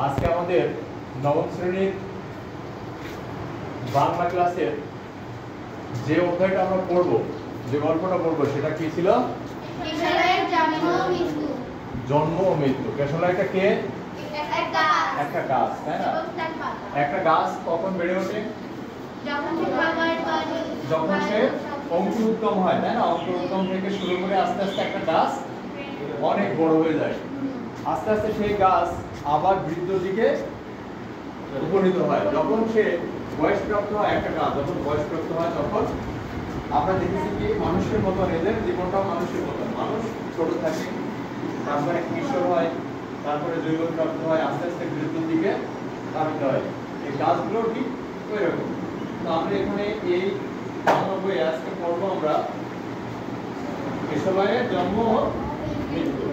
আজকে আমাদের নবম শ্রেণীর বাংলা ক্লাসের যে অধ্যায়টা আমরা পড়ব, যে গল্পটা পড়বো সেটা কি ছিল? জন্ম ও মৃত্যু। কেশলাইটা কে? একটা গাছ, তাই না? একটা গাছ কখন বেড়ে ওঠে? যখন সে অঙ্কুরোদ্গম হয়, তাই না? অঙ্কুরোদ্গম থেকে শুরু করে আস্তে আস্তে একটা গাছ অনেক বড় হয়ে যায়। আস্তে আস্তে সেই গাছ আবার বৃদ্ধ দিকে উপনীত হয়। যখন সে বয়সপ্রাপ্ত হয়, একটা গাছ যখন বয়সপ্রাপ্ত হয় তখন আমরা দেখেছি কি মানুষের মতন এদের জীবনটাও মানুষের মতন। মানুষ ছোট থাকে, তারপরে কিশোর হয়, তারপরে যৌবনপ্রাপ্ত হয়, আস্তে আস্তে বৃদ্ধর দিকে ধাবিত হয়। এই গাছগুলো ঠিক ওই রকম। তো আমরা এখানে এই বাংলা বইয়ে আজকে পড়বো আমরা কেশলয়ের জন্ম ও মৃত্যু।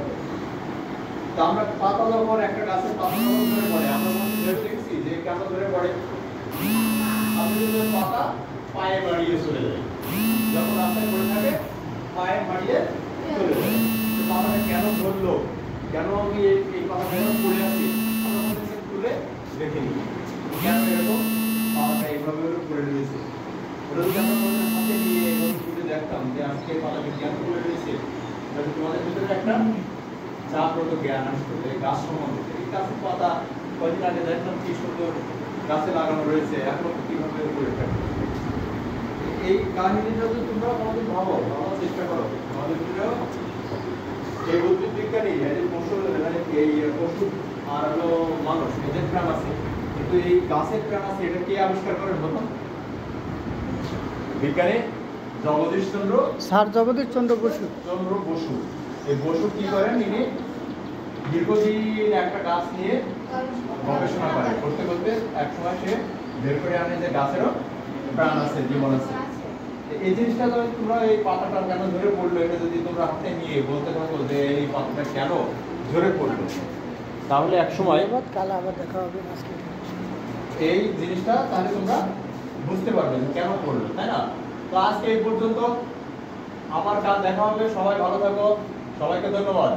তো আমরা পাতা যখন একটা গাছের পাতা যখন ধরে পড়ে, আমরা ধরে দেখছি যে কেন ধরে পড়ে? আমাদের পাতা পায়ে বাড়িয়ে চলে যায়, যখন রাস্তায় পড়ে থাকে পায়ে বাড়িয়ে চলে যায়। তো পাতাটা কেন ধরলো, কেন আমি এই পাতা কেন পড়ে আছি, আমরা মনে তুলে দেখে নিই কেন এরকম পাতাটা এইভাবে পড়ে রয়েছে। ওটা যদি আমরা মনে হাতে নিয়ে এভাবে তুলে দেখতাম যে আজকে পাতাটা কেন পড়ে রয়েছে, তাহলে তোমাদের ভিতরে একটা জাগ্রত জ্ঞান আসতো এই গাছ সম্বন্ধে। এই গাছের পাতা কয়েকদিন আগে দেখলাম কি সুন্দর গাছে লাগানো রয়েছে, এখন কিভাবে পড়ে থাকে। এই কাহিনীটা যদি তোমরা আমাদের ভাবার চেষ্টা করো, আমাদের ভিতরেও এই উদ্ভিদ বিজ্ঞানী এই পশু এই পশু আর হলো মানুষ এদের প্রাণ আছে, কিন্তু এই গাছের প্রাণ আছে এটা কে আবিষ্কার করেন বলুন? বিজ্ঞানী জগদীশ চন্দ্র বসু। এই বসু কি করেন, ইনি দীর্ঘদিন একটা গাছ নিয়ে গবেষণা করেন, করতে করতে এক সময় সে বের করে আনে যে গাছেরও প্রাণ আছে, জীবন আছে। এই জিনিসটা যদি তোমরা এই পাতাটা কেন ধরে পড়লো, এটা যদি তোমরা হাতে নিয়ে বলতে থাকো যে এই পাতাটা কেন ধরে পড়লো, তাহলে এক সময় এই জিনিসটা তাহলে তোমরা বুঝতে পারবে যে কেন পড়লো, তাই না? তো আজকে এই পর্যন্ত, আবার কাল দেখা হবে। সবাই ভালো থাকো, সবাইকে ধন্যবাদ।